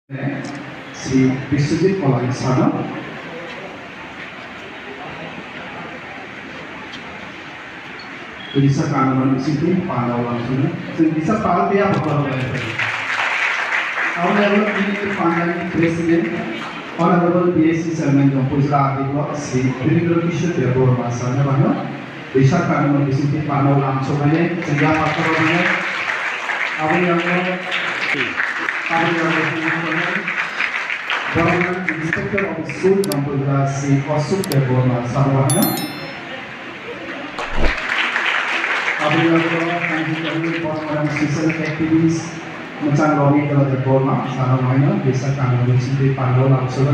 Sri Biswajit Polani Sana bisa kanan situ pandau langsung bisa tahu dia apa Honorable Pandai President Honorable BSc Chairman of Gujarat Sri Vinigro Kishore Deborah Sana Bano bisa kanan situ pandau langsung ini sehingga pasalnya apa yang Government Inspector of School Nampula Sri Asuk Deborah Sarwana Social activities macam Romi kalau Deborah Sarwana bisa kami bersih pandau langsung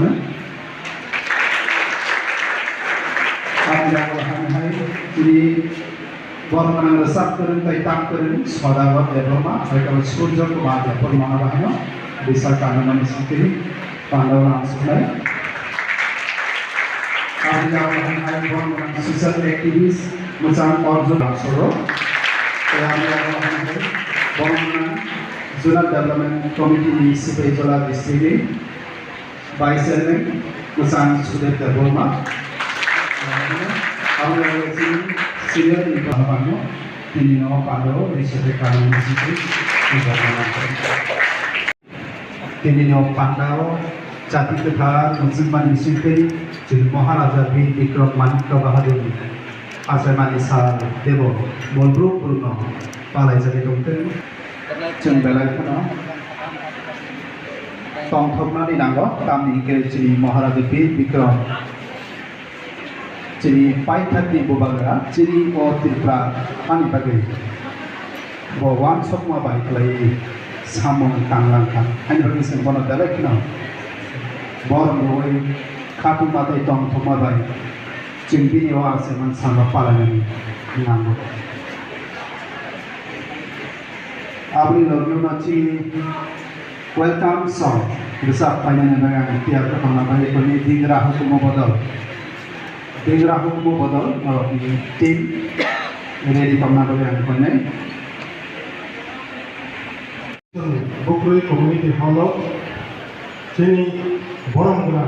jadi Bormanang resap turun taytang turun swadawat Deborah mereka school job kepada Deborah mana bisa kami bersih pandau langsung social activities macam orjo langsung Zonal Development Committee di Sipajola District Vice Chairman macam Sudet Deborah Senior Informano Tinino Pandau Riset Kami Tinino Pandau Jati Kedar Musimman Disiplin Jadi Maharaja B. Vikram Manikka Bahadur Asai Sal Debo Bolbro Purno Palai Jadi Dokter Jeng Belai Kuno Tong Thopna Di Nanggo Kami Ke Jadi Maharaja B. Vikram Jadi Paitat Di Bobagara Jadi O Tirpra Hani Bagai Bawan Sokma Baik Lai Samong Tanglangkan Hani Bagai Sengkono Belai Kuno Borong Roi Kapu Matai Tong Thopma Baik Jeng Bini Wa Seman Sama Palangan Nanggo Abri Logyo Nachi Welcome Song Besar Panjang Dengan Tiap Ketama Baik Koni Dingra Hukumu Bodol Dingra Hukumu Bodol Kalau ini tim Ready Kamna Baik Koni Bukrui Community Hall Sini Borong Guna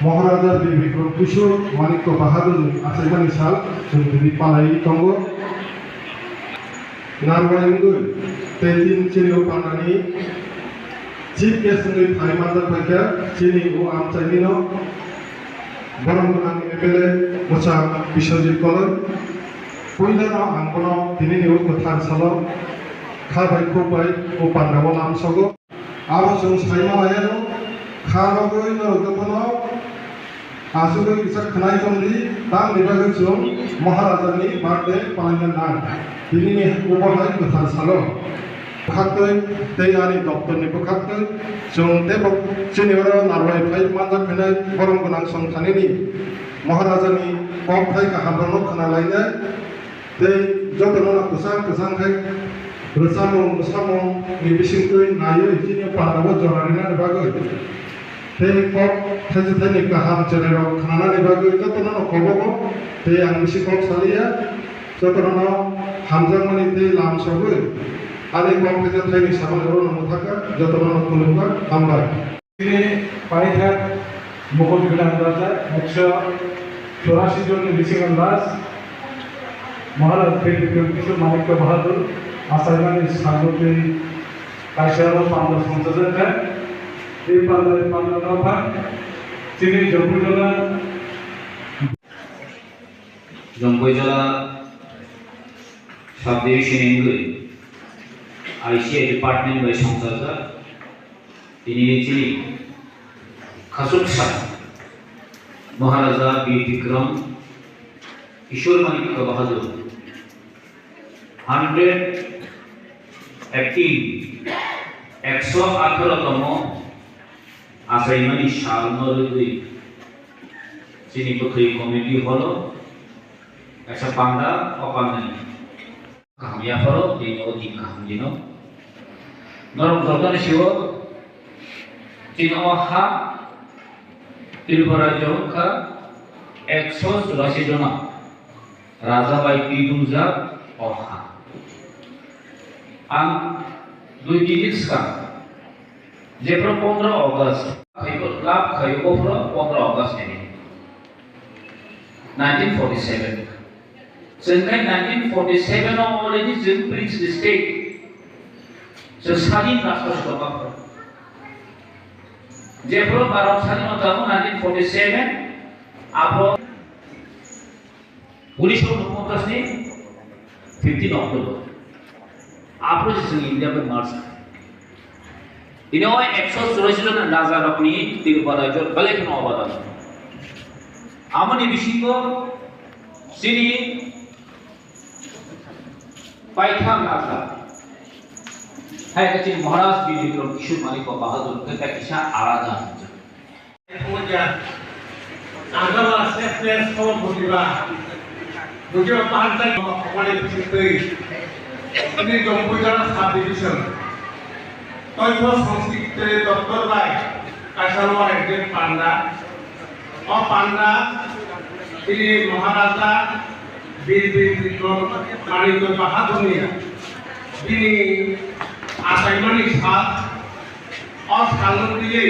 Maharaja B. Vikram Kishore Manikka Bahadur Asai Sal Sundri Palai Tongo Narwayungu Tetin Cirio Pandani Chief Guest Nui Thaimandan Paikya Chini U Am Chainino Boronggunang MLA Mocha Biswajit Kolon Puilano Angkono Tinini U Kuthan Salo Khabai Kubai U Pandawa Lam Sogo Aro Sung Saima Ayano Kharogoi No Gopono Asugoi Isak Khanai Kondi Tang Nibagai Sung Maharajani Birthday Palangan Nang Ini ubahai Kuthan Salo Bukaktoi Teyani Doktor Ni Bukaktoi Sung Tebok Senior Narwai Pai Mandak Kena Boronggunang Song Thanini Maharajani Kok Pai Kahabrano Kana Lainnya Tey Jotonona Kusang Kai Bersama Ni Bisingkui Nayo Izini Pandawa Jorarina Bagoi Tey Kok Tejitani Kaham Cenero Kana Bagoi Jotonona Kobogo Tey Ang Bisikok Salia Jotonona Hamzamani Tey Lam Sogo Adi Kompeten Tey Samanero Namutaka Jotonona Kulunga Hambai Ini Paitat Mukul Bilang Raja 184 John Bisingan Das Maharaj B. Vikram Kishore Manikka Bahadur Asai Sangote Kaisharo Pandau Sansajan এই পাল্লায় পাল্লা নফা চিনি Jampuijala sub division ইংগুই ICI department বাই সংসদা তিনি চিনি খাসুকসা মহারাজা বি বিক্রম কিশোর মানিক্য বাহাদুর 118তম আসাইমানি সাল নরুই চিনি পুত্রী কমিটি হলো একটা পান্ডা অপান্ডানি কামিয়া হলো দিন ও দিন কামিন নরম যতন শিব চিন অহা ত্রিপুরা জনকা 184 জনা রাজা বাই পিদুজা অহা ang 2 minutes ka जेफ्रो 15 अगस्त खैको लाभ खैको फ्रो 15 अगस्त ने 1947 जोंखाय 1947 आव अलरेडी जों ब्रिटिश स्टेट जों स्वाधीन राष्ट्र सोदोमाफोर जेफ्रो भारत स्वाधीनता 1947 आपरो 1949 नि 15 अक्टोबर आपरो जों इंडिया में मार्च इनोय 144 जन राजा रखनी तिरुपति जो बलेक नो अवदान आमनि बिसिंगो सिरि पाइथाम राजा है कछि महाराज विक्रम किशोर मालिक बहादुर के किसा आराधना पूजा आगला से प्लेस को बुझिबा बुझिबा पांचटा हमारे चिंतै ini komputer sub division তথ্য সংস্কৃতি দপ্তর বাই কাছাড়োয়ার একজন পান্ডা পান্ডা তিনি মহারাজা বীর বিক্রম মানিক বাহাদুর তিনি আসাইমানি সাত অসালন দিয়ে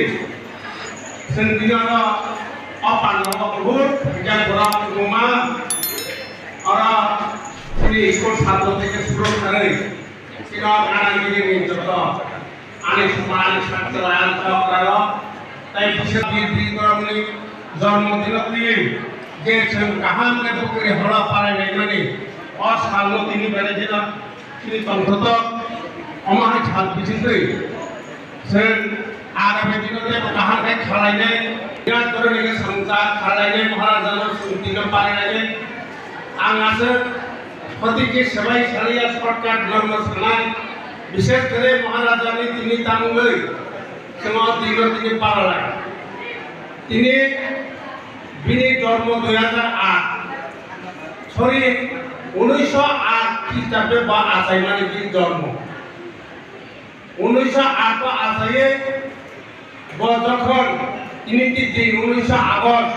সেন্দিনর অপান্ডব বহুত যা গোরা রোমা ওরা তিনি স্কুল ছাত্র থেকে শুরু করে তিনি আনাগিরি নিযুক্ত আনি সমাজ ছাত্র আন্তঃপ্রায় তাই বিশেষ বীর বিক্রমনি জন্মদিন দিয়ে যে কাহামকে পুকুরে হড়া পারে মানে অসালন তিনি বেড়েছিল তিনি তন্ত্রত অমায় ছাদ বিচিন্তে जों आगामी दिनों में कहाँ के खड़ाइने या तो निके संसार खड़ाइने महाराजा लोग सुनती न पाएंगे आंगासे पति के सबाई सरिया सरकार धर्म सनाय विशेष करे महाराजा ने तिनी तामुले समाज दिनों तिनी पाला तिनी बिनी जन्म 2008 सॉरी 1908 খ্রিস্টাব্দে বা আসাইমানি দিন জন্ম 1908 আসাইয়ে যখন তিনি দিন 19 আগস্ট